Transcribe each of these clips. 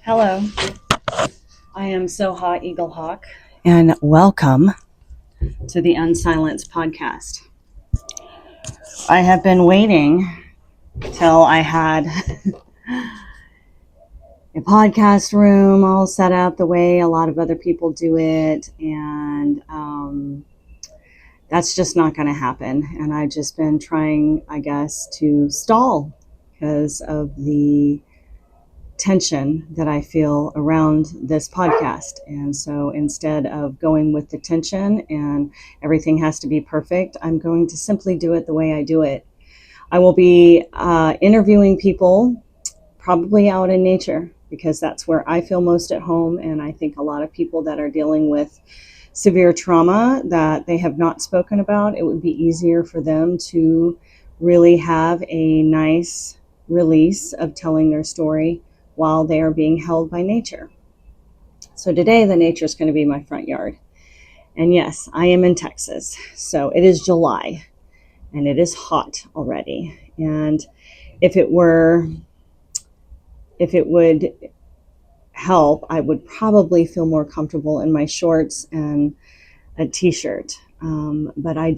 Hello, I am So Hot Eagle Hawk, and welcome to the Unsilenced Podcast. I have been waiting till I had a podcast room all set up the way a lot of other people do it, and that's just not going to happen. And I've just been trying, I guess, to stall because of the tension that I feel around this podcast. And so instead of going with the tension and everything has to be perfect, I'm going to simply do it the way I do it. I will be interviewing people probably out in nature because that's where I feel most at home. And I think a lot of people that are dealing with severe trauma that they have not spoken about, it would be easier for them to really have a nice release of telling their story while they are being held by nature. So today the nature is going to be my front yard. And yes, I am in Texas. So it is July and it is hot already. And if it would help, I would probably feel more comfortable in my shorts and a t-shirt. But I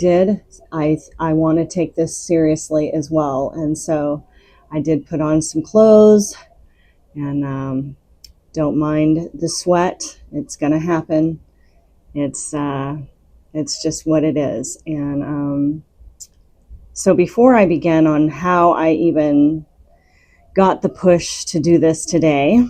want to take this seriously as well. And so I did put on some clothes. And don't mind the sweat. It's going to happen. It's just what it is. And so before I begin on how I even got the push to do this today,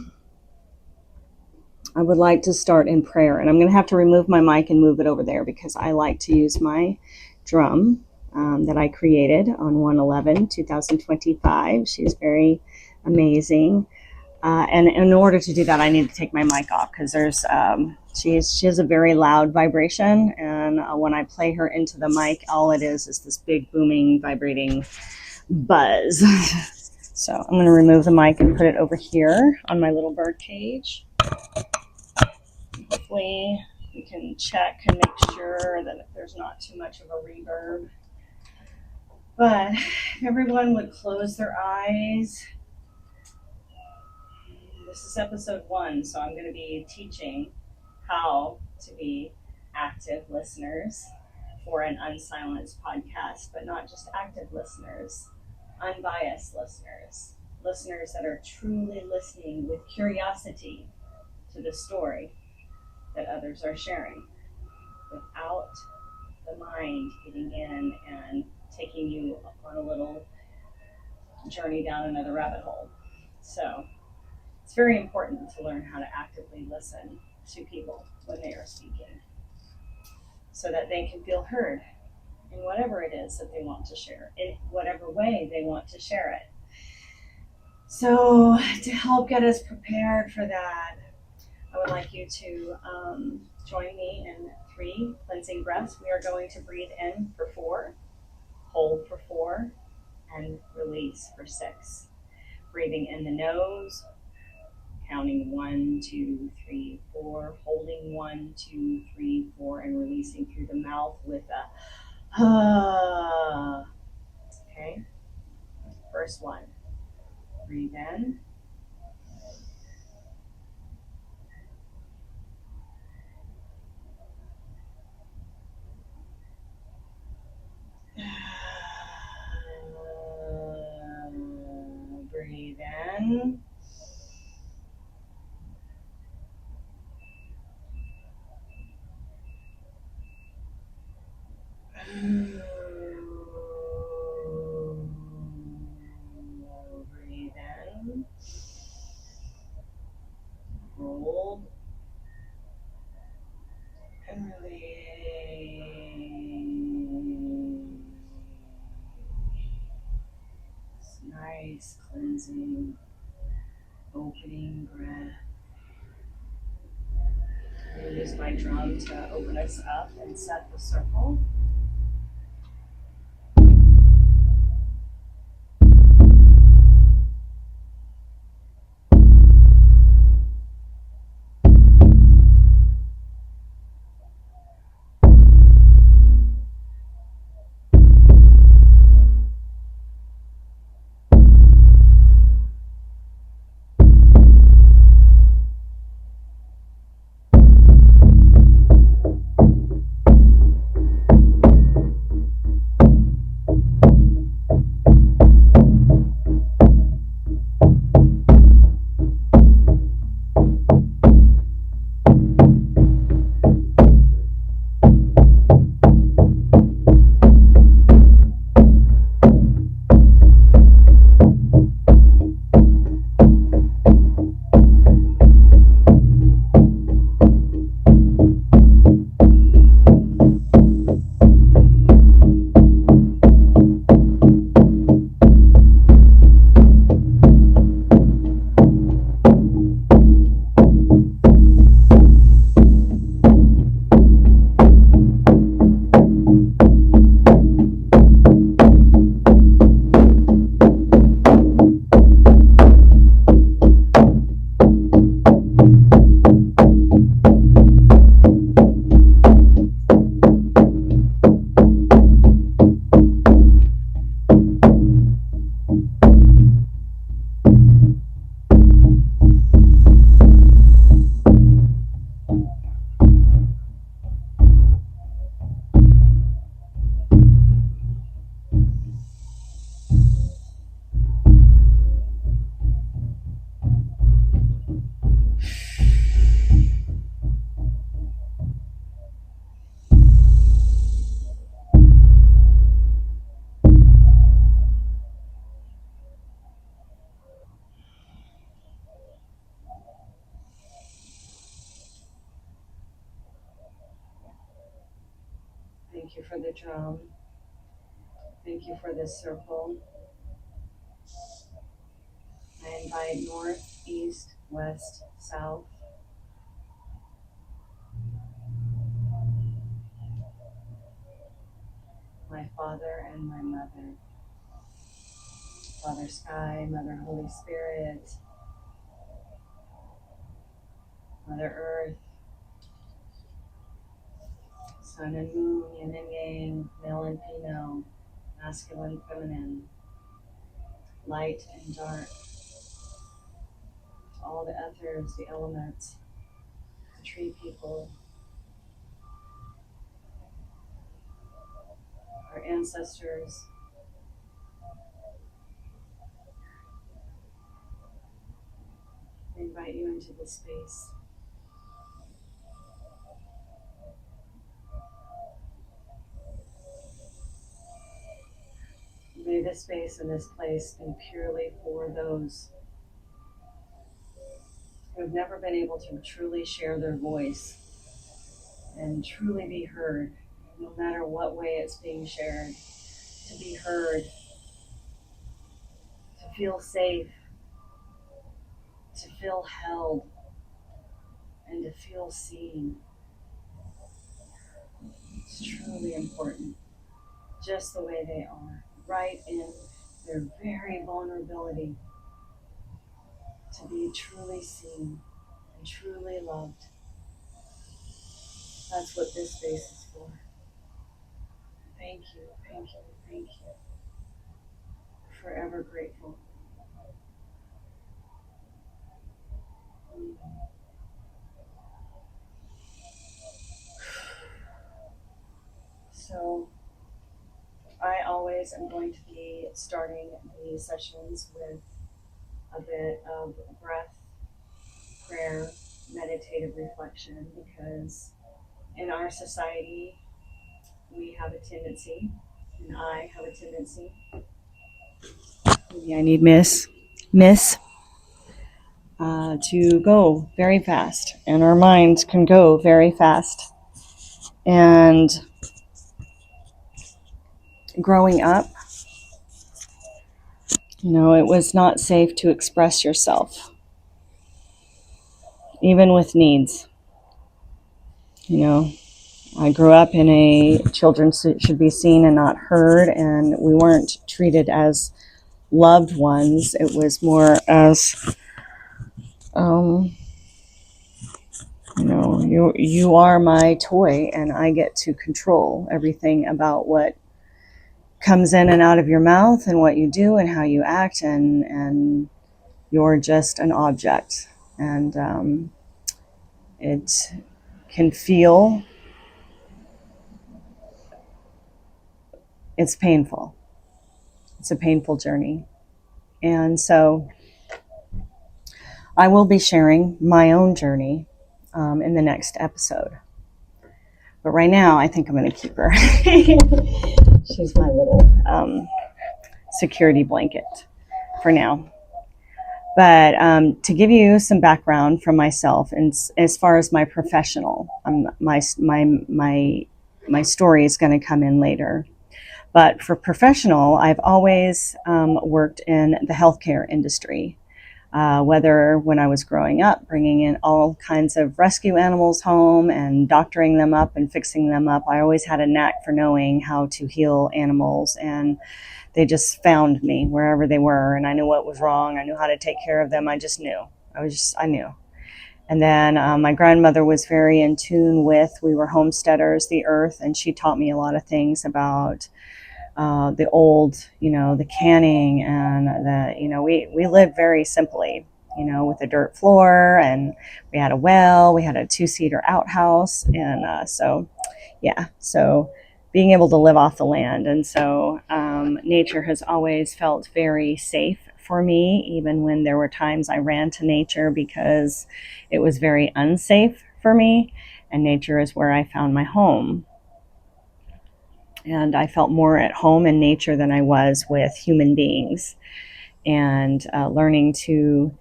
I would like to start in prayer. And I'm going to have to remove my mic and move it over there because I like to use my drum that I created on 1/11/2025. She's very amazing. And in order to do that, I need to take my mic off because she has a very loud vibration. And when I play her into the mic, all it is this big booming, vibrating buzz. So I'm going to remove the mic and put it over here on my little bird cage. Hopefully we can check and make sure that there's not too much of a reverb. But if everyone would close their eyes. This is episode 1, so I'm going to be teaching how to be active listeners for an Unsilenced podcast, but not just active listeners, unbiased listeners, listeners that are truly listening with curiosity to the story that others are sharing, without the mind getting in and taking you on a little journey down another rabbit hole. So it's very important to learn how to actively listen to people when they are speaking so that they can feel heard in whatever it is that they want to share, in whatever way they want to share it. So to help get us prepared for that, I would like you to join me in 3 cleansing breaths. We are going to breathe in for 4, hold for 4, and release for 6. Breathing in the nose, counting 1, 2, 3, 4, holding 1, 2, 3, 4, and releasing through the mouth with a okay. First one. Breathe in. Breathe in. Breathe in. Hold. And release. Nice cleansing, opening breath. I'm going to use my drum to open us up and set the circle. Thank you for the drum. Thank you for this circle. I invite north, east, west, south. My father and my mother. Father Sky, Mother Holy Spirit, Mother Earth, Sun and Moon, Yin and Yang, male and female, masculine, feminine, light and dark, all the ethers, the elements, the tree people, our ancestors. I invite you into this space. May this space and this place be purely for those who have never been able to truly share their voice and truly be heard, no matter what way it's being shared, to be heard, to feel safe, to feel held, and to feel seen. It's truly important, just the way they are, right in their very vulnerability, to be truly seen and truly loved. That's what this space is for. Thank you, thank you, thank you. Forever grateful. So I always am going to be starting the sessions with a bit of breath, prayer, meditative reflection, because in our society we have a tendency, and I have a tendency. Maybe I need miss to go very fast, and our minds can go very fast. And growing up, it was not safe to express yourself, even with needs. I grew up in a children should be seen and not heard, and we weren't treated as loved ones. It was more as, you are my toy, and I get to control everything about what comes in and out of your mouth and what you do and how you act, and you're just an object. And it can feel, it's painful. It's a painful journey. And so I will be sharing my own journey in the next episode. But right now, I think I'm going to keep her. She's my little security blanket for now. But to give you some background from myself, and as far as my professional, my story is going to come in later. But for professional, I've always worked in the healthcare industry. Whether when I was growing up, bringing in all kinds of rescue animals home and doctoring them up and fixing them up, I always had a knack for knowing how to heal animals, and they just found me wherever they were, and I knew what was wrong. I knew how to take care of them. I just knew. I knew. And then my grandmother was very in tune with, we were homesteaders, the earth, and she taught me a lot of things about the old, the canning, and we lived very simply, with a dirt floor, and we had a well, we had a 2-seater outhouse. And so being able to live off the land. And so nature has always felt very safe for me, even when there were times I ran to nature because it was very unsafe for me. And nature is where I found my home. And I felt more at home in nature than I was with human beings. And learning to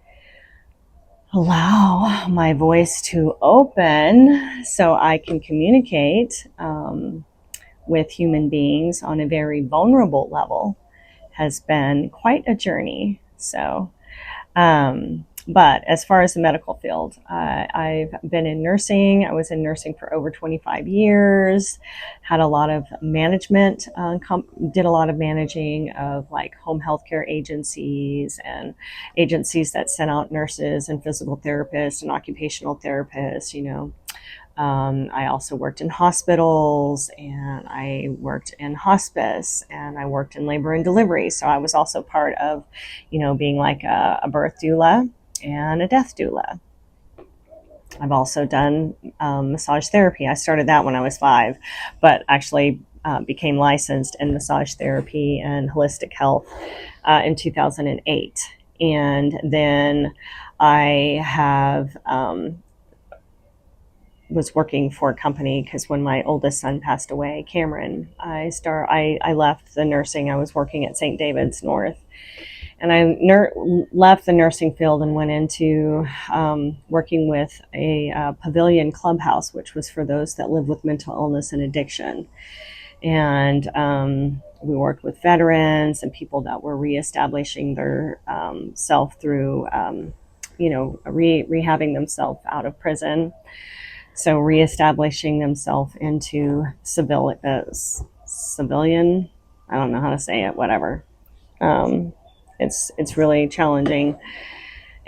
allow my voice to open so I can communicate with human beings on a very vulnerable level has been quite a journey. So, but as far as the medical field, I've been in nursing. I was in nursing for over 25 years, had a lot of management, did a lot of managing of like home healthcare agencies and agencies that sent out nurses and physical therapists and occupational therapists, I also worked in hospitals, and I worked in hospice, and I worked in labor and delivery. So I was also part of, being like a birth doula and a death doula. I've also done massage therapy. I started that when I was 5, but actually became licensed in massage therapy and holistic health in 2008. And then I have was working for a company because when my oldest son passed away, Cameron, I left the nursing. I was working at St. David's North, and I left the nursing field and went into working with a pavilion clubhouse, which was for those that live with mental illness and addiction. And we worked with veterans and people that were reestablishing their self through, rehabbing themselves out of prison. So reestablishing themselves into civilian, I don't know how to say it, whatever. It's really challenging.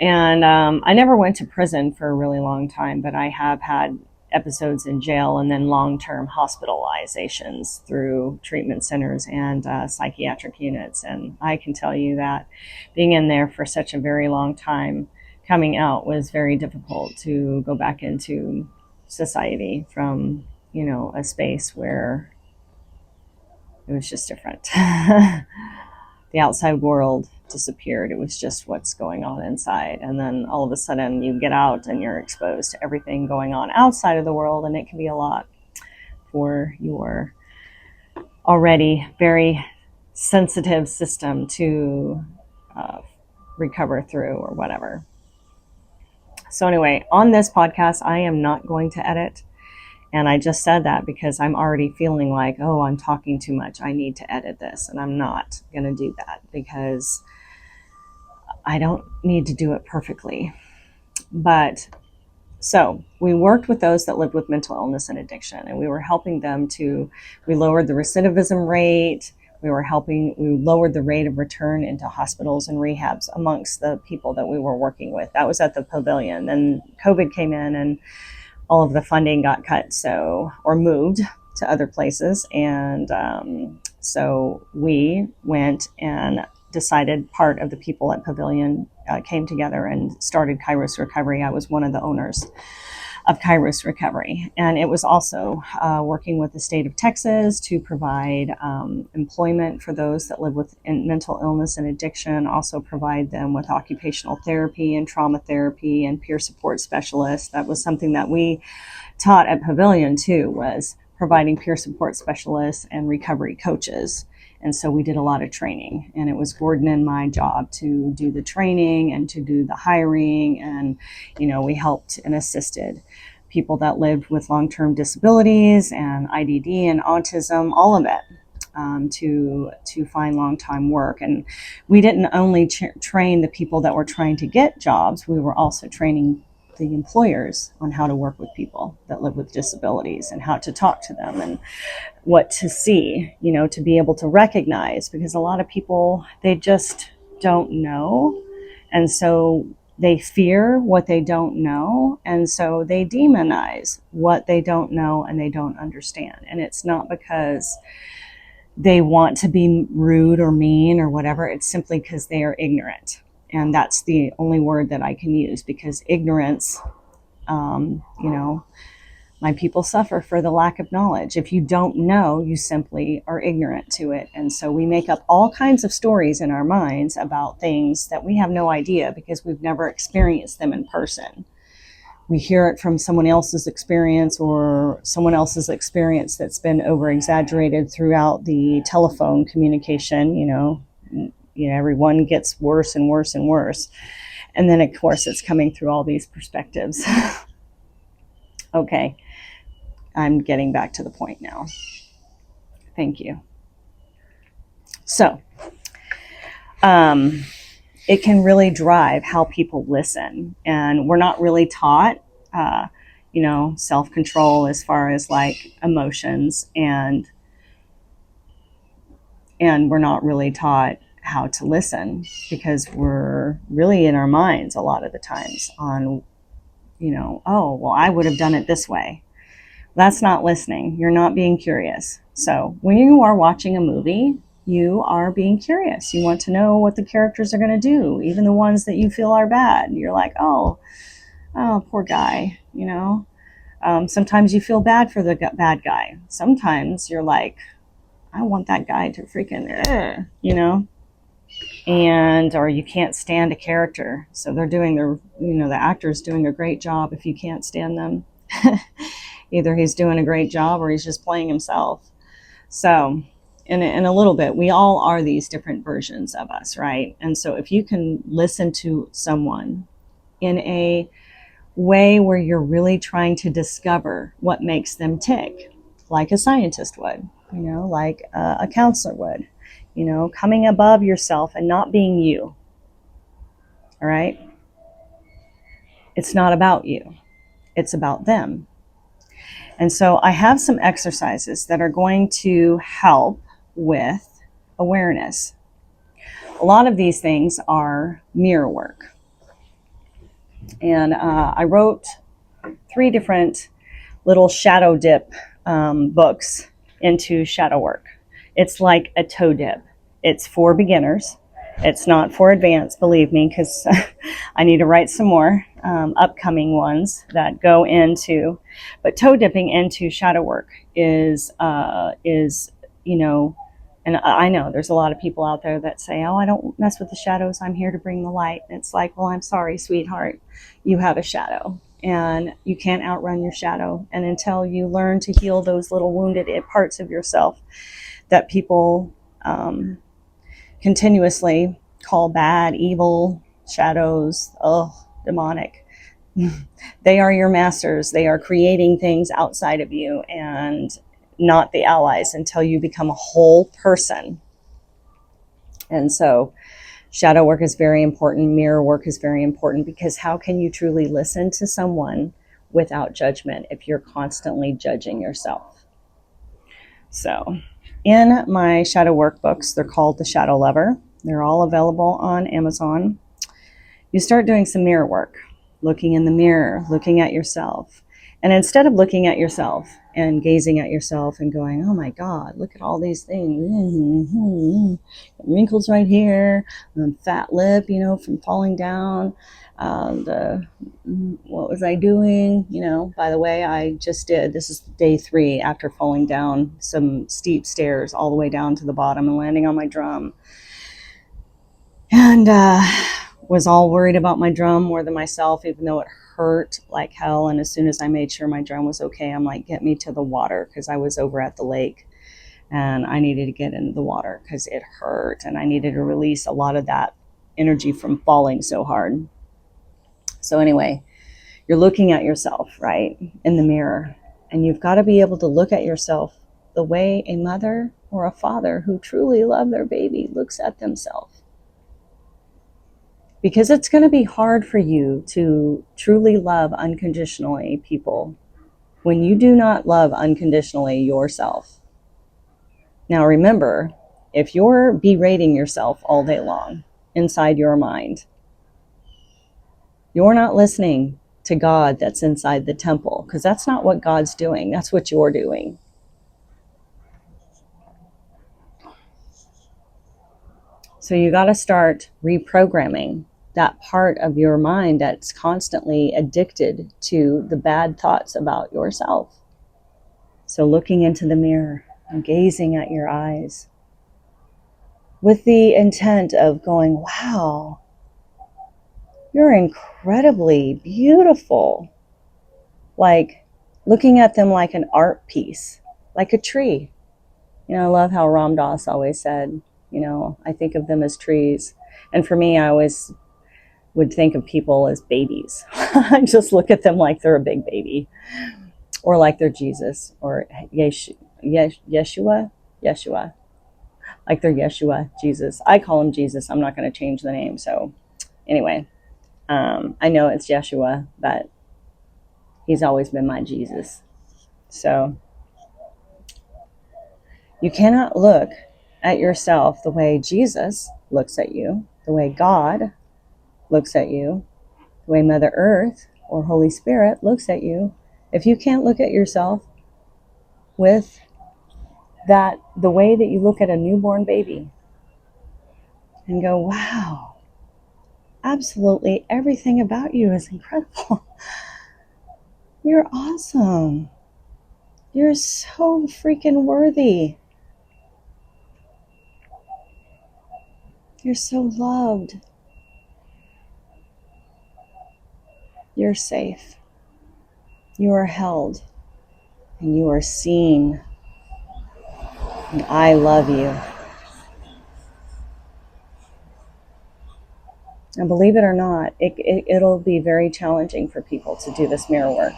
And I never went to prison for a really long time, but I have had episodes in jail and then long-term hospitalizations through treatment centers and psychiatric units. And I can tell you that being in there for such a very long time, coming out was very difficult to go back into society from, a space where it was just different. The outside world disappeared. It was just what's going on inside. And then all of a sudden you get out and you're exposed to everything going on outside of the world. And it can be a lot for your already very sensitive system to recover through or whatever. So anyway, on this podcast, I am not going to edit. And I just said that because I'm already feeling like, oh, I'm talking too much. I need to edit this. And I'm not going to do that because I don't need to do it perfectly. But so we worked with those that lived with mental illness and addiction, and we were helping them we lowered the recidivism rate. We lowered the rate of return into hospitals and rehabs amongst the people that we were working with. That was at the pavilion. Then COVID came in and all of the funding got cut, or moved to other places. And so we went and decided, part of the people at Pavilion came together and started Kairos Recovery. I was one of the owners of Kairos Recovery. And it was also working with the state of Texas to provide employment for those that live with mental illness and addiction, also provide them with occupational therapy and trauma therapy and peer support specialists. That was something that we taught at Pavilion too, was providing peer support specialists and recovery coaches. And so we did a lot of training, and it was Gordon and my job to do the training and to do the hiring. And, we helped and assisted people that lived with long-term disabilities and IDD and autism, all of it, to find long-time work. And we didn't only train the people that were trying to get jobs, we were also training the employers on how to work with people that live with disabilities and how to talk to them and what to see, to be able to recognize, because a lot of people, they just don't know. And so they fear what they don't know. And so they demonize what they don't know and they don't understand. And it's not because they want to be rude or mean or whatever. It's simply because they are ignorant. And that's the only word that I can use, because ignorance, my people suffer for the lack of knowledge. If you don't know, you simply are ignorant to it. And so we make up all kinds of stories in our minds about things that we have no idea because we've never experienced them in person. We hear it from someone else's experience or someone else's experience that's been over exaggerated throughout the telephone communication. Everyone gets worse and worse and worse. And then, of course, it's coming through all these perspectives. Okay, I'm getting back to the point now. Thank you. So, it can really drive how people listen. And we're not really taught, self-control as far as like emotions, and we're not really taught how to listen because we're really in our minds a lot of the times on, oh, well, I would have done it this way. That's not listening. You're not being curious. So when you are watching a movie, you are being curious. You want to know what the characters are going to do, even the ones that you feel are bad. You're like, oh, poor guy, Sometimes you feel bad for the bad guy. Sometimes you're like, I want that guy to freaking, and, or you can't stand a character. So they're doing the actor's doing a great job if you can't stand them. Either he's doing a great job or he's just playing himself. So in a little bit, we all are these different versions of us, right? And so if you can listen to someone in a way where you're really trying to discover what makes them tick, like a scientist would, like a counselor would, coming above yourself and not being you. All right? It's not about you. It's about them. And so I have some exercises that are going to help with awareness. A lot of these things are mirror work. And I wrote 3 different little shadow dip books into shadow work. It's like a toe dip. It's for beginners. It's not for advanced, believe me, because I need to write some more upcoming ones that go into. But toe dipping into shadow work is and I know there's a lot of people out there that say, oh, I don't mess with the shadows. I'm here to bring the light. And it's like, well, I'm sorry, sweetheart. You have a shadow and you can't outrun your shadow. And until you learn to heal those little wounded parts of yourself that people continuously call bad, evil, shadows, demonic. They are your masters. They are creating things outside of you and not the allies until you become a whole person. And so shadow work is very important. Mirror work is very important, because how can you truly listen to someone without judgment if you're constantly judging yourself? So in my shadow work books, they're called The Shadow Lover. They're all available on Amazon. You start doing some mirror work, looking in the mirror, looking at yourself. And instead of looking at yourself and gazing at yourself and going, oh my God, look at all these things. Wrinkles right here, fat lip, from falling down. What was I doing? By the way, this is day 3 after falling down some steep stairs all the way down to the bottom and landing on my drum. And was all worried about my drum more than myself, even though it hurt like hell. And as soon as I made sure my drum was okay, I'm like, get me to the water, because I was over at the lake and I needed to get into the water because it hurt and I needed to release a lot of that energy from falling so hard. So anyway, you're looking at yourself, right, in the mirror, and you've got to be able to look at yourself the way a mother or a father who truly love their baby looks at themselves. Because it's going to be hard for you to truly love unconditionally people when you do not love unconditionally yourself. Now remember, if you're berating yourself all day long inside your mind, you're not listening to God that's inside the temple, because that's not what God's doing. That's what you're doing. So you got to start reprogramming that part of your mind that's constantly addicted to the bad thoughts about yourself. So looking into the mirror and gazing at your eyes with the intent of going, wow, you're incredibly beautiful. Like looking at them like an art piece, like a tree. I love how Ram Dass always said, I think of them as trees. And for me, I always would think of people as babies. I just look at them like they're a big baby, or like they're Jesus, or Yeshua. Yeshua. Like they're Yeshua, Jesus. I call him Jesus. I'm not going to change the name. So anyway, I know it's Yeshua, but he's always been my Jesus. So you cannot look at yourself the way Jesus looks at you, the way God looks at you, the way Mother Earth or Holy Spirit looks at you, if you can't look at yourself with that, the way that you look at a newborn baby and go, wow, absolutely everything about you is incredible. You're awesome. You're so freaking worthy. You're so loved. You're safe. You are held. And you are seen. And I love you. And believe it or not, it'll be very challenging for people to do this mirror work.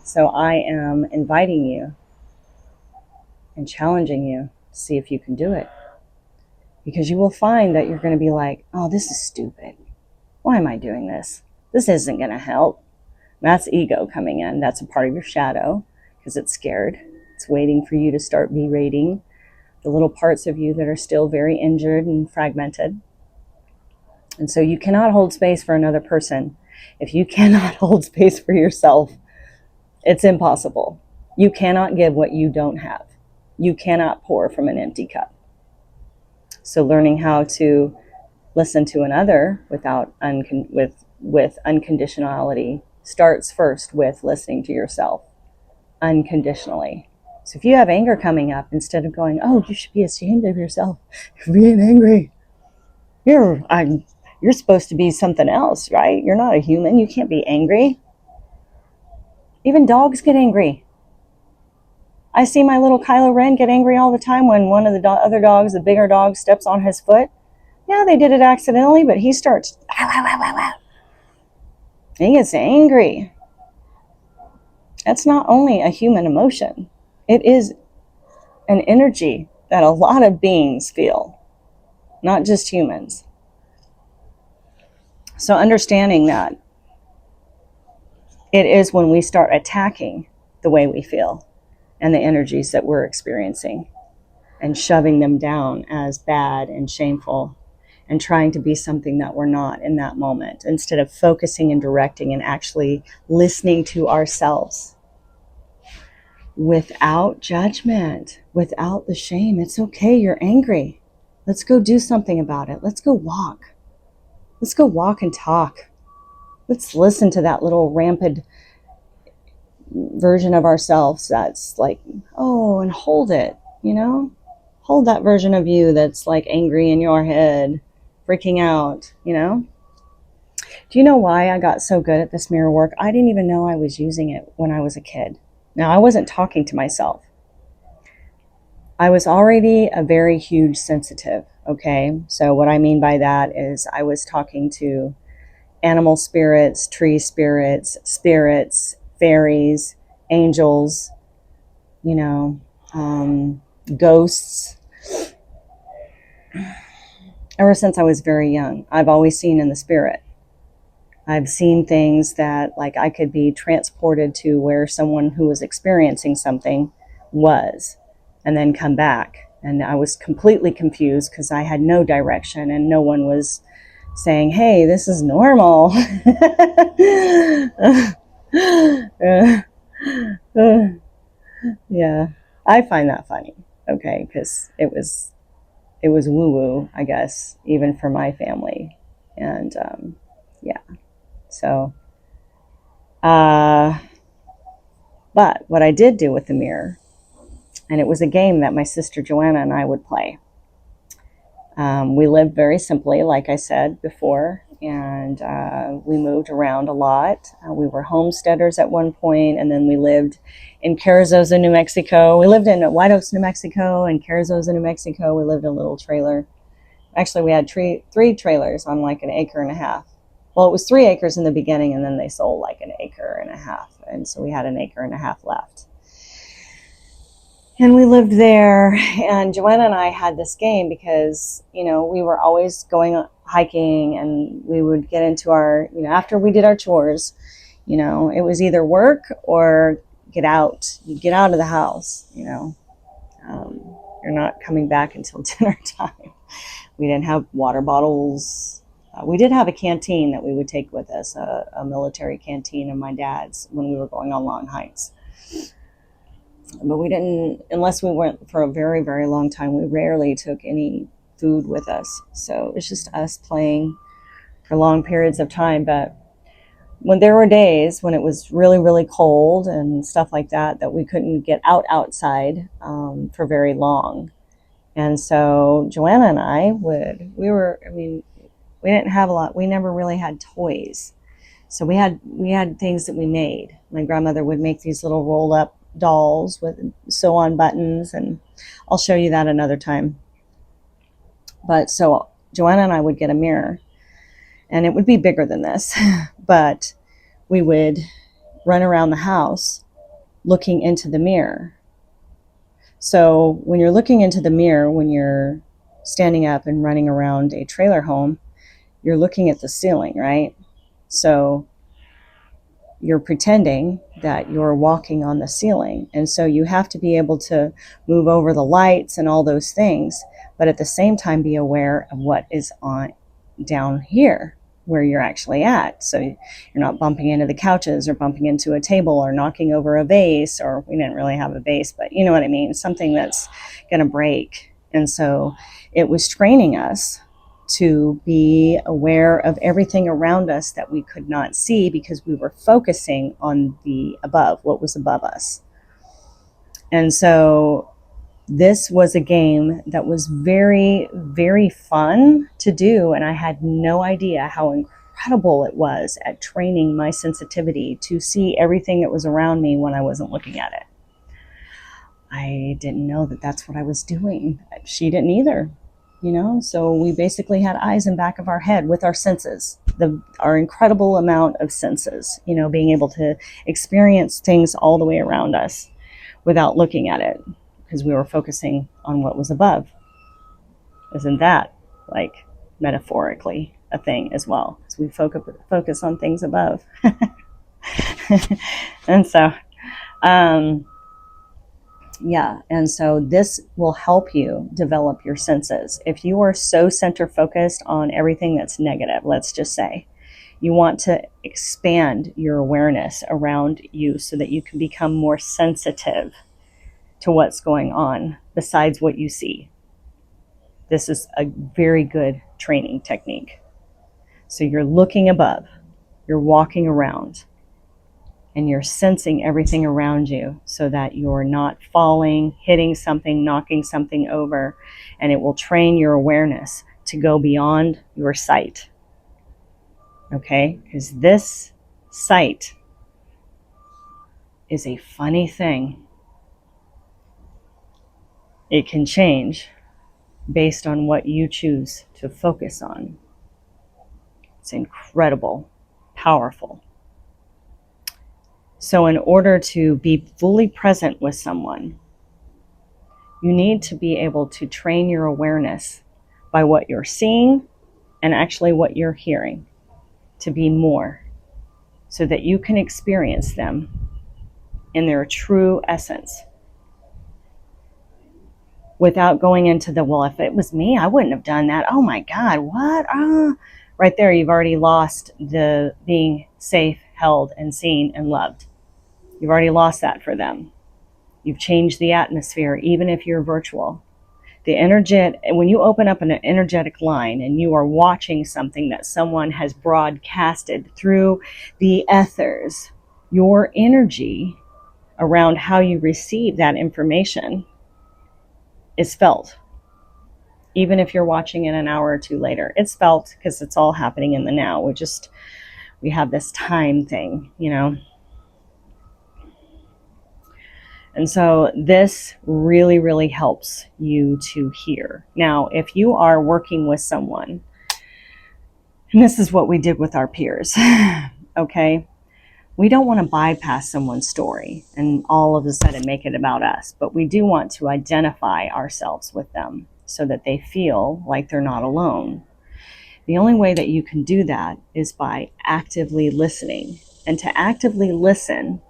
So I am inviting you and challenging you to see if you can do it. Because you will find that you're going to be like, oh, this is stupid. Why am I doing this? This isn't going to help. That's ego coming in. That's a part of your shadow because it's scared. It's waiting for you to start berating the little parts of you that are still very injured and fragmented. And so you cannot hold space for another person. If you cannot hold space for yourself, it's impossible. You cannot give what you don't have. You cannot pour from an empty cup. So learning how to listen to another with unconditionality starts first with listening to yourself unconditionally. So if you have anger coming up, instead of going, oh, you should be ashamed of yourself for being angry. You're supposed to be something else, right? You're not a human. You can't be angry. Even dogs get angry. I see my little Kylo Ren get angry all the time when one of the other dogs, the bigger dog, steps on his foot. Yeah, they did it accidentally, but he starts, he gets angry. That's not only a human emotion. It is an energy that a lot of beings feel, not just humans. So understanding that it is when we start attacking the way we feel and the energies that we're experiencing and shoving them down as bad and shameful and trying to be something that we're not in that moment, instead of focusing and directing and actually listening to ourselves without judgment, without the shame. It's okay, you're angry. Let's go do something about it. Let's go walk. Let's go walk and talk. Let's listen to that little rampant version of ourselves that's like, oh, and hold it, Hold that version of you that's like angry in your head, freaking out, Do you know why I got so good at this mirror work? I didn't even know I was using it when I was a kid. Now, I wasn't talking to myself. I was already a very huge sensitive, okay? So what I mean by that is I was talking to animal spirits, tree spirits, fairies, angels, ghosts. Ever since I was very young, I've always seen in the spirit. I've seen things that, like, I could be transported to where someone who was experiencing something was, and then come back. And I was completely confused because I had no direction and no one was saying, hey, this is normal. Yeah, I find that funny, okay, because it was woo-woo, I guess, even for my family. And yeah, so but what I did do with the mirror, and it was a game that my sister Joanna and I would play. We lived very simply, like I said before, and we moved around a lot. We were homesteaders at one point, and then we lived in Carrizosa, New Mexico. We lived in White Oaks, New Mexico, and Carrizosa, New Mexico. We lived in a little trailer. Actually, we had three trailers on like an acre and a half. Well, it was 3 acres in the beginning, and then they sold like an acre and a half, and so we had an acre and a half left. And we lived there, and Joanna and I had this game because, we were always going hiking, and we would get into our, after we did our chores, it was either work or get out. You get out of the house, you're not coming back until dinner time. We didn't have water bottles. We did have a canteen that we would take with us, a military canteen of my dad's when we were going on long hikes. But we didn't, unless we went for a very, very long time, we rarely took any food with us. So it was just us playing for long periods of time. But when there were days when it was really, really cold and stuff like that, that we couldn't get outside for very long. And so Joanna and I we didn't have a lot. We never really had toys. So we had things that we made. My grandmother would make these little roll up dolls with sew on buttons, and I'll show you that another time. But so Joanna and I would get a mirror, and it would be bigger than this, but we would run around the house looking into the mirror. So when you're looking into the mirror, when you're standing up and running around a trailer home, you're looking at the ceiling, right? So you're pretending that you're walking on the ceiling. And so you have to be able to move over the lights and all those things, but at the same time be aware of what is on down here where you're actually at. So you're not bumping into the couches or bumping into a table or knocking over a vase, or we didn't really have a vase, but you know what I mean? Something that's going to break. And so it was training us to be aware of everything around us that we could not see because we were focusing on the above, what was above us. And so this was a game that was very, very fun to do, and I had no idea how incredible it was at training my sensitivity to see everything that was around me when I wasn't looking at it. I didn't know that that's what I was doing. She didn't either. So we basically had eyes in back of our head with our senses, our incredible amount of senses, being able to experience things all the way around us without looking at it because we were focusing on what was above. Isn't that like metaphorically a thing as well? Because we focus on things above. And so, and so this will help you develop your senses. If you are so center focused on everything that's negative, let's just say, you want to expand your awareness around you so that you can become more sensitive to what's going on besides what you see. This is a very good training technique. So you're looking above, you're walking around, and you're sensing everything around you so that you're not falling, hitting something, knocking something over, and it will train your awareness to go beyond your sight. Okay? Because this sight is a funny thing. It can change based on what you choose to focus on. It's incredible, powerful. So in order to be fully present with someone, you need to be able to train your awareness by what you're seeing and actually what you're hearing to be more, so that you can experience them in their true essence without going into the, well, if it was me, I wouldn't have done that. Oh my God, what? Right there, you've already lost the being safe, held, and seen and loved. You've already lost that for them. You've changed the atmosphere, even if you're virtual. When you open up an energetic line and you are watching something that someone has broadcasted through the ethers, your energy around how you receive that information is felt. Even if you're watching it an hour or two later, it's felt because it's all happening in the now. We have this time thing, And so this really, really helps you to hear. Now, if you are working with someone, and this is what we did with our peers, okay? we don't want to bypass someone's story and all of a sudden make it about us, but we do want to identify ourselves with them so that they feel like they're not alone. The only way that you can do that is by actively listening. And to actively listen,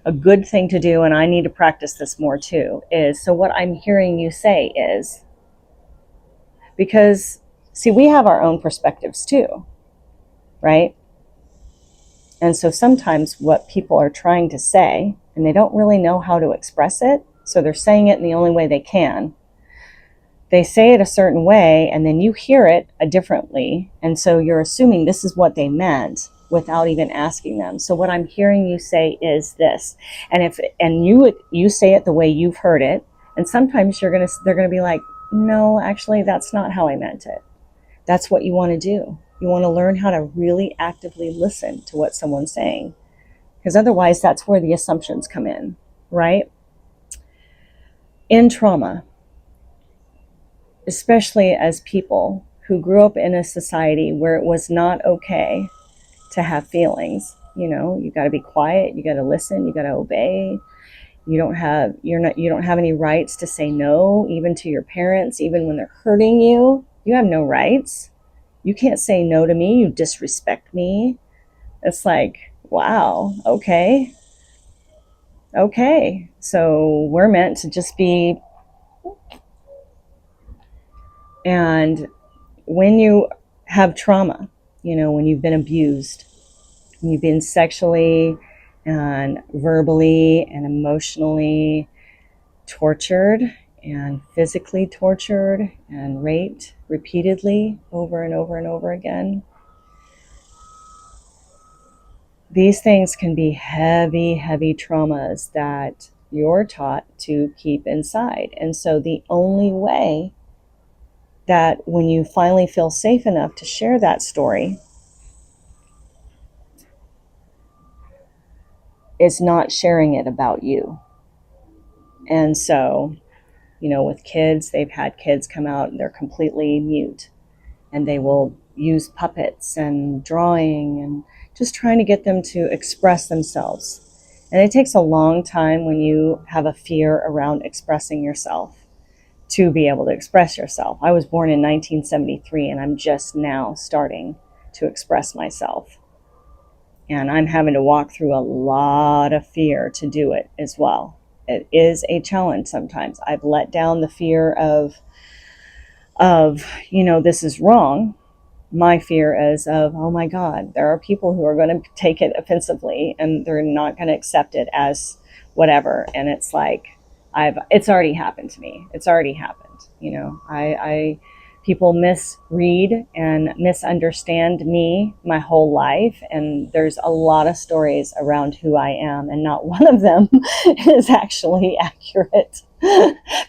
a good thing to do, and I need to practice this more too, is, so what I'm hearing you say is, because, see, we have our own perspectives too, right? And so sometimes what people are trying to say, and they don't really know how to express it, so they're saying it in the only way they can. They say it a certain way, and then you hear it differently, and so you're assuming this is what they meant without even asking them. So what I'm hearing you say is this, and you say it the way you've heard it, and sometimes they're gonna be like, no, actually, that's not how I meant it. That's what you want to do. You want to learn how to really actively listen to what someone's saying, because otherwise that's where the assumptions come in, right? In trauma, especially as people who grew up in a society where it was not okay to have feelings, you got to be quiet, you got to listen, you got to obey. You don't have any rights to say no, even to your parents, even when they're hurting you. You have no rights. You can't say no to me. You disrespect me. It's like, wow, okay. So we're meant to just be. And when you have trauma, when you've been abused, when you've been sexually and verbally and emotionally tortured and physically tortured and raped repeatedly over and over and over again, these things can be heavy, heavy traumas that you're taught to keep inside. And so the only way that when you finally feel safe enough to share that story is not sharing it about you. And so, with kids, they've had kids come out and they're completely mute, and they will use puppets and drawing and just trying to get them to express themselves. And it takes a long time when you have a fear around expressing yourself to be able to express yourself. I was born in 1973, and I'm just now starting to express myself. And I'm having to walk through a lot of fear to do it as well. It is a challenge sometimes. I've let down the fear of this is wrong. My fear is of, oh my God, there are people who are going to take it offensively and they're not going to accept it as whatever. And it's like, it's already happened to me. It's already happened. People misread and misunderstand me my whole life. And there's a lot of stories around who I am, and not one of them is actually accurate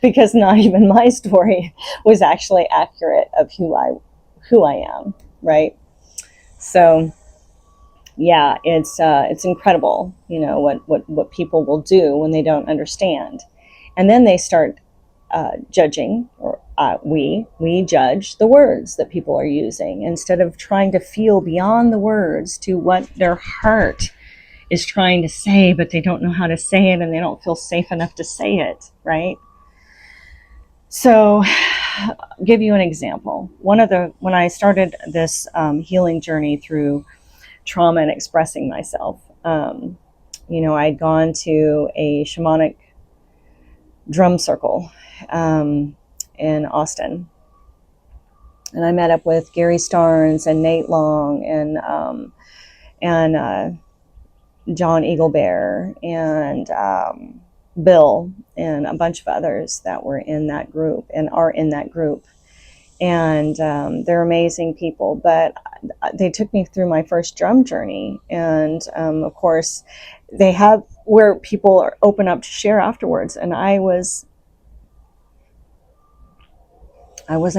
because not even my story was actually accurate of who I am, right? So yeah, it's incredible, what people will do when they don't understand. And then they start judging, or we judge the words that people are using instead of trying to feel beyond the words to what their heart is trying to say, but they don't know how to say it and they don't feel safe enough to say it, right? So I'll give you an example. When I started this healing journey through trauma and expressing myself, I'd gone to a shamanic drum circle in Austin, and I met up with Gary Starnes and Nate Long and John Eaglebear and Bill and a bunch of others that were in that group and are in that group. And they're amazing people, but they took me through my first drum journey. And of course, they have where people are open up to share afterwards. And I wasn't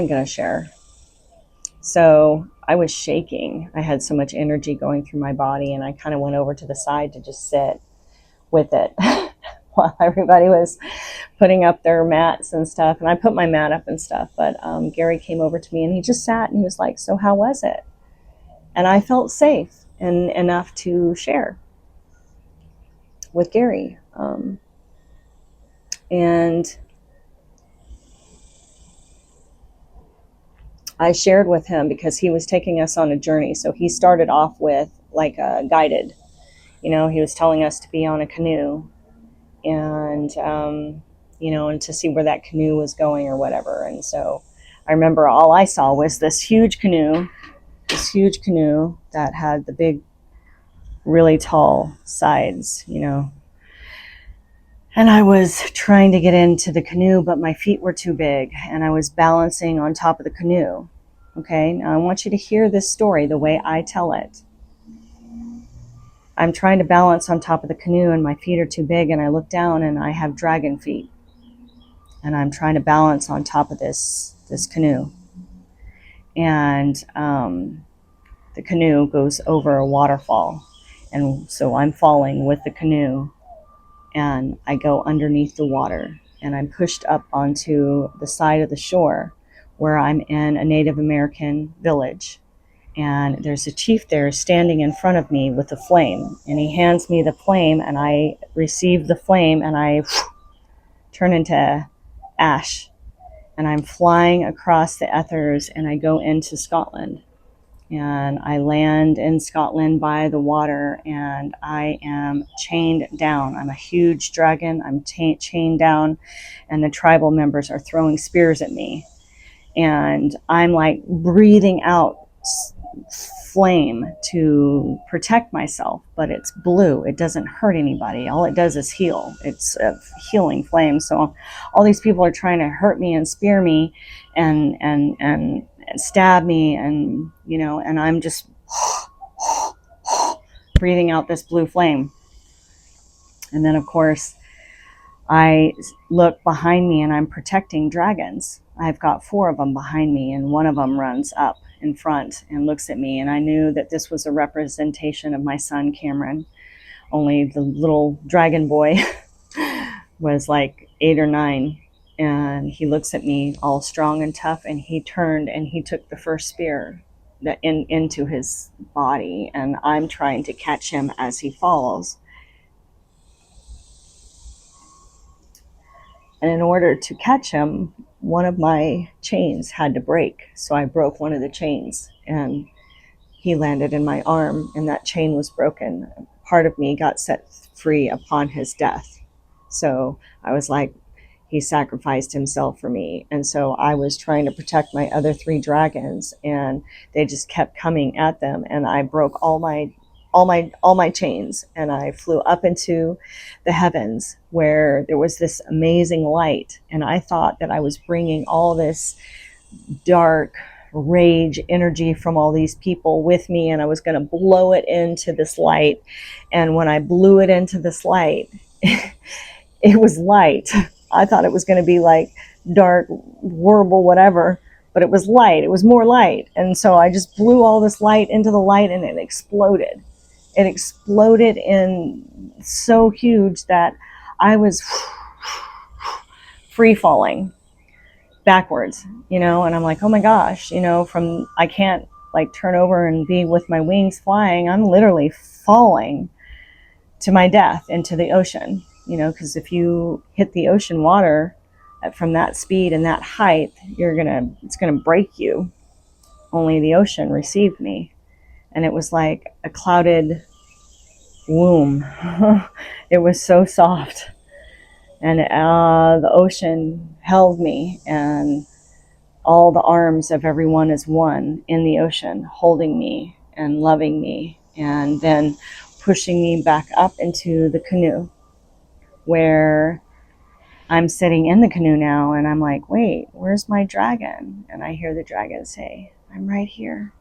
going to share. So I was shaking. I had so much energy going through my body, and I kind of went over to the side to just sit with it while everybody was putting up their mats and stuff. And I put my mat up and stuff, but Gary came over to me and he just sat and he was like, so how was it? And I felt safe and enough to share. with Gary. And I shared with him because he was taking us on a journey. So he started off with like a guided, he was telling us to be on a canoe and, and to see where that canoe was going or whatever. And so I remember all I saw was this huge canoe that had the big, really tall sides, And I was trying to get into the canoe, but my feet were too big, and I was balancing on top of the canoe. Okay, now I want you to hear this story the way I tell it. I'm trying to balance on top of the canoe, and my feet are too big, and I look down, and I have dragon feet. And I'm trying to balance on top of this canoe. And the canoe goes over a waterfall. And so I'm falling with the canoe, and I go underneath the water, and I'm pushed up onto the side of the shore where I'm in a Native American village. And there's a chief there standing in front of me with a flame, and he hands me the flame, and I receive the flame, and I turn into ash, and I'm flying across the ethers, and I go into Scotland. And I land in Scotland by the water, and I am chained down. I'm a huge dragon. I'm chained down, and the tribal members are throwing spears at me. And I'm like breathing out flame to protect myself, but it's blue. It doesn't hurt anybody. All it does is heal. It's a healing flame. So all these people are trying to hurt me and spear me and stab me, and and I'm just breathing out this blue flame. And then of course I look behind me, and I'm protecting dragons. I've got 4 of them behind me, and one of them runs up in front and looks at me, and I knew that this was a representation of my son Cameron, only the little dragon boy was like 8 or 9. And he looks at me all strong and tough, and he turned and he took the first spear that into his body, and I'm trying to catch him as he falls. And in order to catch him, one of my chains had to break. So I broke one of the chains, and he landed in my arm, and that chain was broken. Part of me got set free upon his death. So I was like, he sacrificed himself for me. And so I was trying to protect my other 3 dragons, and they just kept coming at them, and I broke all my chains, and I flew up into the heavens where there was this amazing light, and I thought that I was bringing all this dark rage energy from all these people with me, and I was going to blow it into this light. And when I blew it into this light, it was light. I thought it was going to be like dark, horrible, whatever, but it was light. It was more light. And so I just blew all this light into the light, and it exploded. It exploded in so huge that I was free falling backwards, and I'm like, oh my gosh, I can't like turn over and be with my wings flying. I'm literally falling to my death into the ocean, because if you hit the ocean water from that speed and that height, it's gonna break you. Only the ocean received me. And it was like a clouded womb. It was so soft. And the ocean held me, and all the arms of everyone is one in the ocean, holding me and loving me, and then pushing me back up into the canoe, where I'm sitting in the canoe now, and I'm like, wait, where's my dragon? And I hear the dragon say, I'm right here.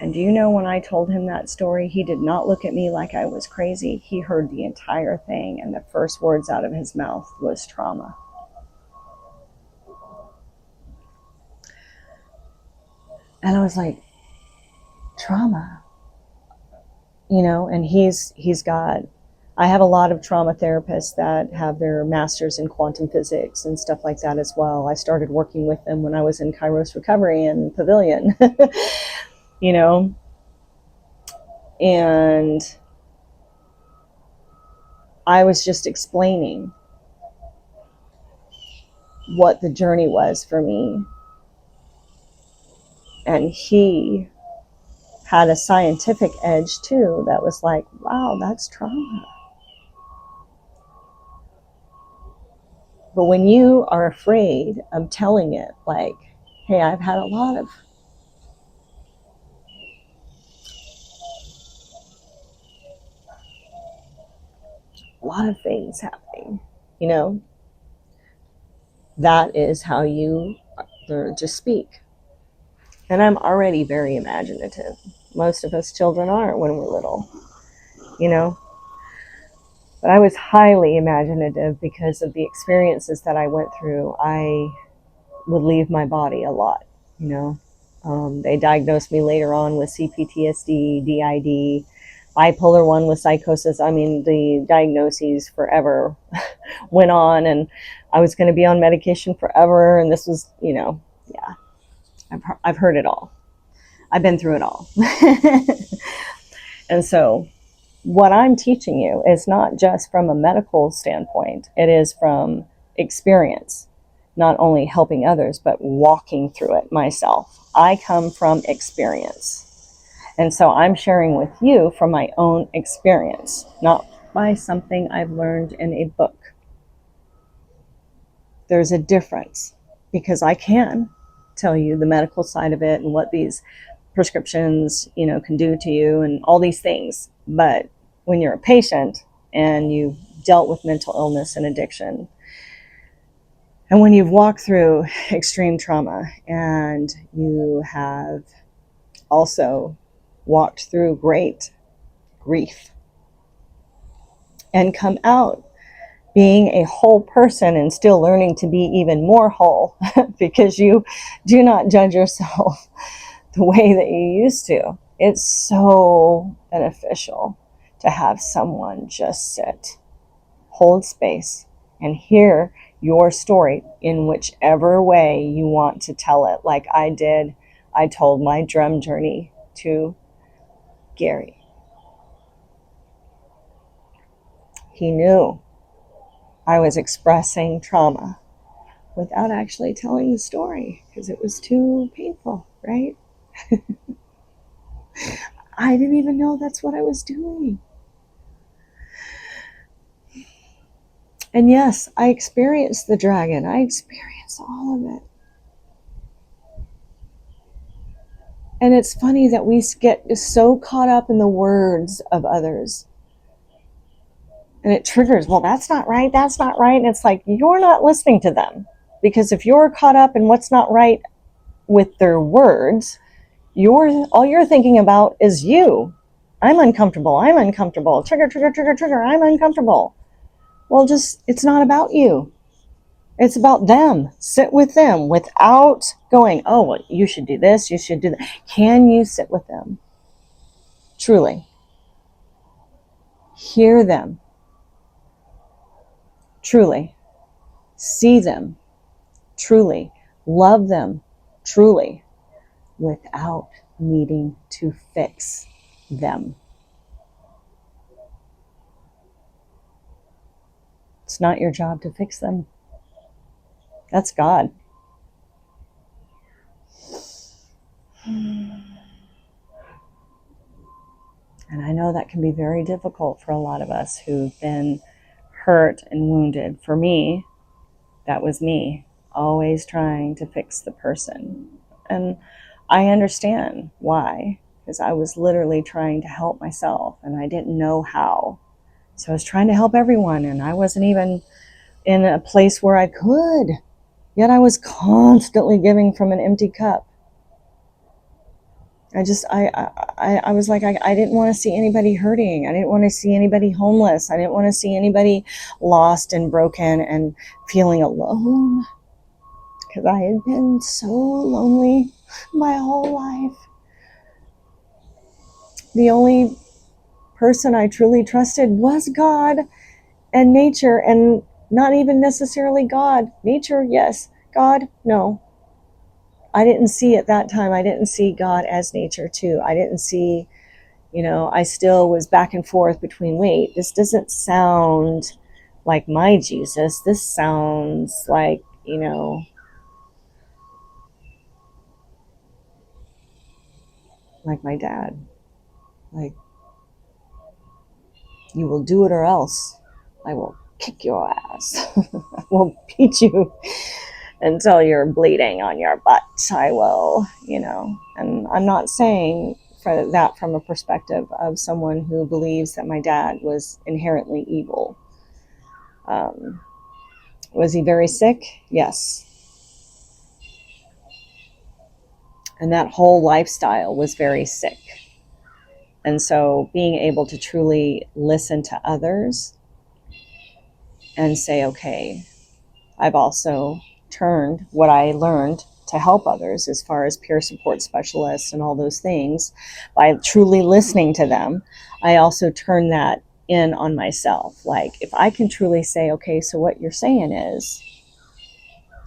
And do you know, when I told him that story, he did not look at me like I was crazy. He heard the entire thing, and the first words out of his mouth was trauma. And I was like, trauma? And he's got, I have a lot of trauma therapists that have their masters in quantum physics and stuff like that as well. I started working with them when I was in Kairos Recovery and Pavilion. And I was just explaining what the journey was for me. And he had a scientific edge too that was like, wow, that's trauma. But when you are afraid of telling it, like, hey, I've had a lot of things happening, that is how you learn to speak. And I'm already very imaginative. Most of us children are when we're little, But I was highly imaginative because of the experiences that I went through. I would leave my body a lot, They diagnosed me later on with CPTSD, DID, bipolar 1 with psychosis. I mean, the diagnoses forever went on, and I was going to be on medication forever. And this was, I've heard it all. I've been through it all. And so what I'm teaching you is not just from a medical standpoint. It is from experience, not only helping others, but walking through it myself. I come from experience. And so I'm sharing with you from my own experience, not by something I've learned in a book. There's a difference, because I can tell you the medical side of it and what these prescriptions, can do to you and all these things. But when you're a patient and you've dealt with mental illness and addiction, and when you've walked through extreme trauma and you have also walked through great grief and come out being a whole person and still learning to be even more whole because you do not judge yourself the way that you used to. It's so beneficial to have someone just sit, hold space, and hear your story in whichever way you want to tell it. Like I did, I told my drum journey to Gary. He knew I was expressing trauma without actually telling the story because it was too painful, right? I didn't even know that's what I was doing. And yes, I experienced the dragon. I experienced all of it. And it's funny that we get so caught up in the words of others. And it triggers, well, that's not right, that's not right. And it's like, you're not listening to them. Because if you're caught up in what's not right with their words, all you're thinking about is you. I'm uncomfortable, trigger, trigger, trigger, trigger, I'm uncomfortable. Well, it's not about you. It's about them. Sit with them without going, oh, well, you should do this, you should do that. Can you sit with them? Truly. Hear them. Truly. See them. Truly. Love them. Truly. Without needing to fix them. It's not your job to fix them. That's God. And I know that can be very difficult for a lot of us who've been hurt and wounded. For me, that was me, always trying to fix the person. And I understand why, because I was literally trying to help myself and I didn't know how. So I was trying to help everyone and I wasn't even in a place where I could. Yet I was constantly giving from an empty cup. I was like, I didn't want to see anybody hurting. I didn't want to see anybody homeless. I didn't want to see anybody lost and broken and feeling alone. Because I had been so lonely my whole life. The only person I truly trusted was God and nature, and not even necessarily God. Nature, yes. God, no. I didn't see at that time, I didn't see God as nature too. I didn't see I still was back and forth between, wait, this doesn't sound like my Jesus. This sounds like, like my dad. Like, you will do it or else I will kick your ass. I will beat you until you're bleeding on your butt. I will, and I'm not saying for that from a perspective of someone who believes that my dad was inherently evil. Was he very sick? Yes. And that whole lifestyle was very sick. And so being able to truly listen to others and say, okay, I've also turned what I learned to help others as far as peer support specialists and all those things, by truly listening to them, I also turn that in on myself. Like, if I can truly say, okay, so what you're saying is,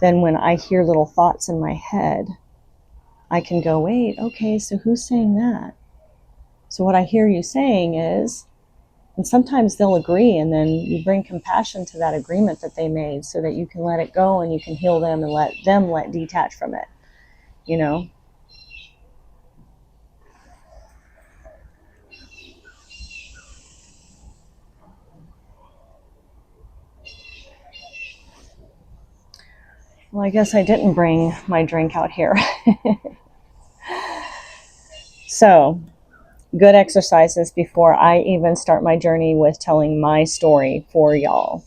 then when I hear little thoughts in my head, I can go, wait, okay, so who's saying that? So what I hear you saying is, and sometimes they'll agree, and then you bring compassion to that agreement that they made so that you can let it go and you can heal them and let them detach from it, Well, I guess I didn't bring my drink out here. So, good exercises before I even start my journey with telling my story for y'all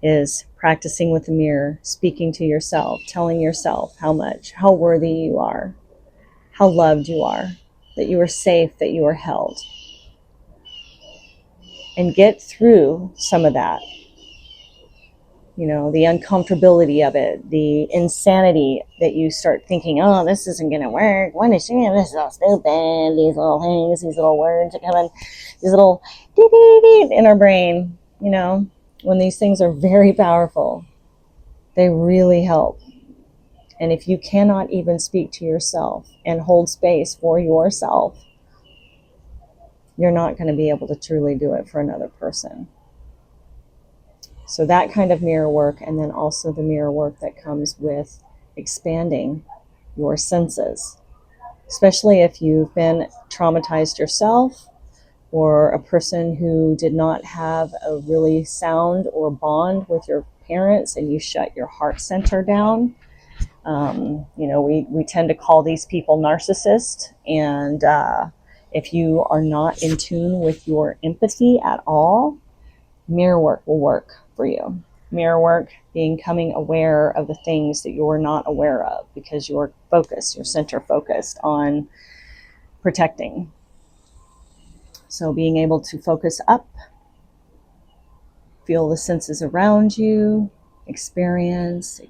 is practicing with the mirror, speaking to yourself, telling yourself how worthy you are, how loved you are, that you are safe, that you are held. And get through some of that. The uncomfortability of it, the insanity that you start thinking, oh, this isn't going to work. When is she? This is so stupid. These little things, these little words are coming, these little in our brain, when these things are very powerful, they really help. And if you cannot even speak to yourself and hold space for yourself, you're not going to be able to truly do it for another person. So that kind of mirror work, and then also the mirror work that comes with expanding your senses, especially if you've been traumatized yourself, or a person who did not have a really sound or bond with your parents and you shut your heart center down. We tend to call these people narcissists, and if you are not in tune with your empathy at all, mirror work will work for you. Mirror work, becoming aware of the things that you're not aware of because you're focused, your center focused on protecting. So being able to focus up, feel the senses around you, experience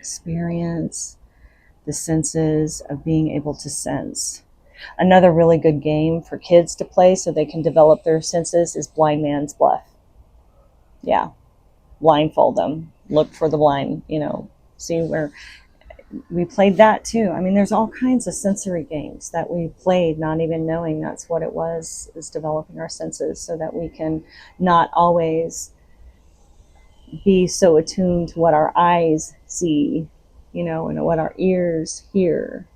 the senses of being able to sense. Another really good game for kids to play so they can develop their senses is blind man's bluff. Yeah. Blindfold them, look for the blind, see where we played that too. I mean, there's all kinds of sensory games that we played, not even knowing that's what it was, is developing our senses so that we can not always be so attuned to what our eyes see, and what our ears hear.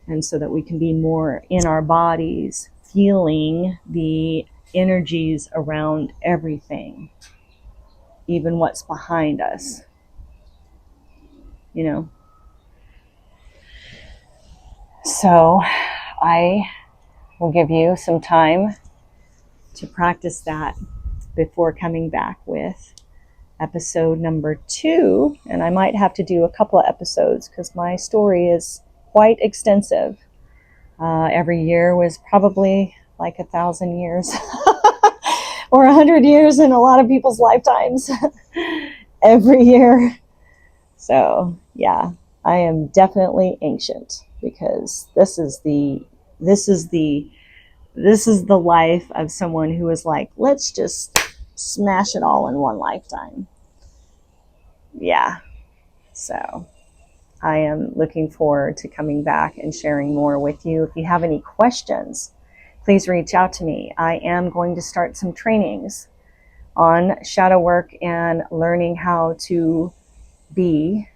And so that we can be more in our bodies, feeling the energies around everything, even what's behind us, So I will give you some time to practice that before coming back with episode number 2. And I might have to do a couple of episodes because my story is quite extensive. Every year was probably like 1,000 years or 100 years in a lot of people's lifetimes every year. So yeah, I am definitely ancient because this is the life of someone who is like, let's just smash it all in one lifetime. Yeah. So I am looking forward to coming back and sharing more with you. If you have any questions, please reach out to me. I am going to start some trainings on shadow work and learning how to be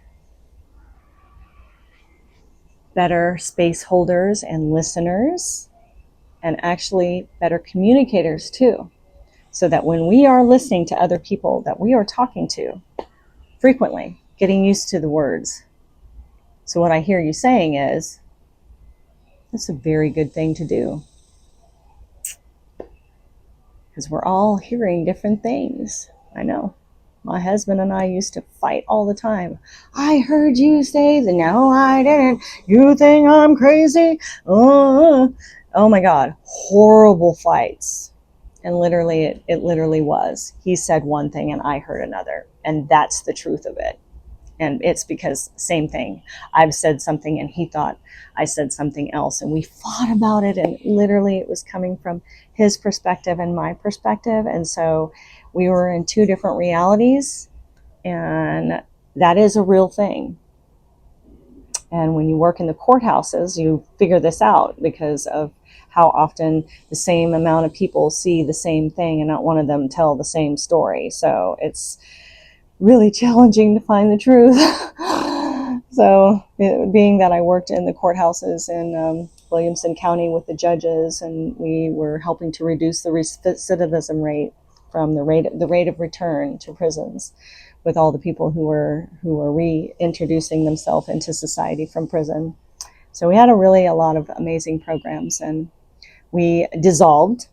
better space holders and listeners, and actually better communicators too, so that when we are listening to other people that we are talking to frequently, getting used to the words. So what I hear you saying is, that's a very good thing to do, because we're all hearing different things. I know. My husband and I used to fight all the time. I heard you say that. No, I didn't. You think I'm crazy? Oh my God. Horrible fights. And literally, it literally was. He said one thing and I heard another. And that's the truth of it. And it's because, same thing. I've said something and he thought I said something else. And we fought about it. And literally, it was coming from his perspective and my perspective. And so we were in two different realities. And that is a real thing. And when you work in the courthouses, you figure this out because of how often the same amount of people see the same thing and not one of them tell the same story. So it's really challenging to find the truth. So being that I worked in the courthouses in Williamson County with the judges, and we were helping to reduce the recidivism rate from the rate of return to prisons with all the people who were reintroducing themselves into society from prison. So we had a lot of amazing programs, and we dissolved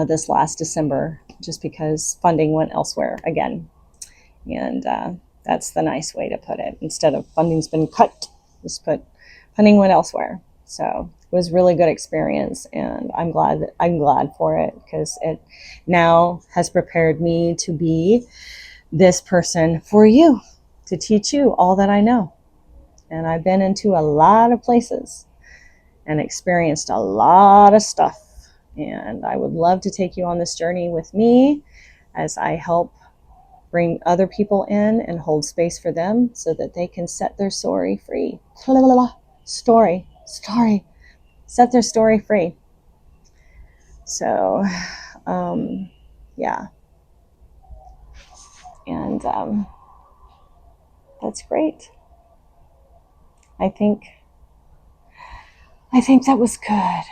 this last December just because funding went elsewhere again. And that's the nice way to put it. Instead of funding's been cut, just put funding went elsewhere. So it was a really good experience, and I'm glad for it, because it now has prepared me to be this person for you, to teach you all that I know. And I've been into a lot of places and experienced a lot of stuff. And I would love to take you on this journey with me as I help bring other people in and hold space for them so that they can set their story free. Story. Set their story free. So, yeah. And that's great. I think that was good.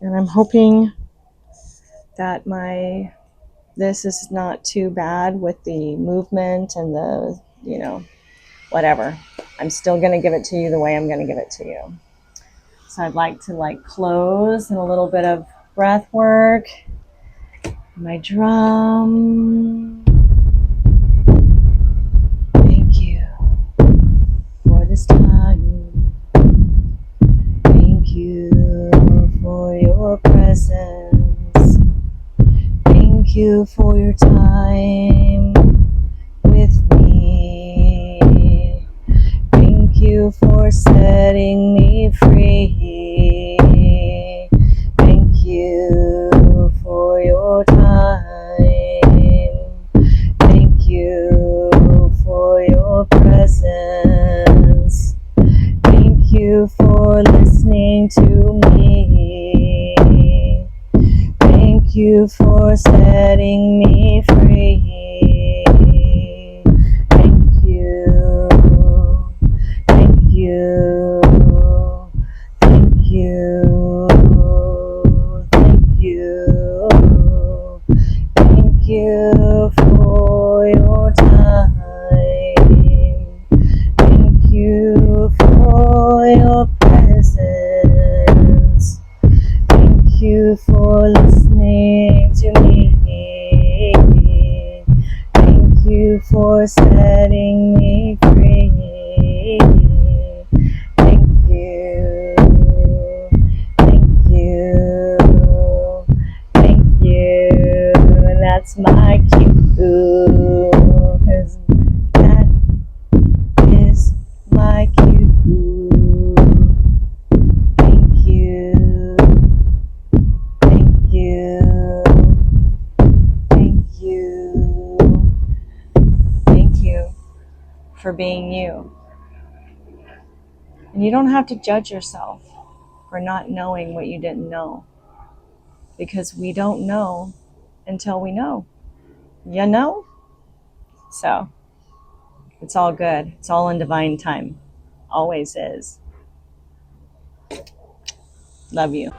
And I'm hoping that this is not too bad with the movement and the, whatever. I'm still going to give it to you the way I'm going to give it to you. So I'd like to close in a little bit of breath work. My drum. Thank you for this time. Thank you for your presence. Thank you for your time with me. Thank you for setting me free. Thank you for your time. Thank you for your presence. Thank you for listening to me. Thank you for setting me free. Thank you. Thank you. Thank you. Thank you. Thank you for your time. Thank you for your presence. Thank you for listening to me. Thank you for setting me free. Thank you. Thank you. Thank you. And that's my cue. 'Cause that is my cue. Thank you. Thank you. Thank you. Thank you for being you. And you don't have to judge yourself. for not knowing what you didn't know. Because we don't know until we know. You know? So, it's all good. It's all in divine time. Always is. Love you.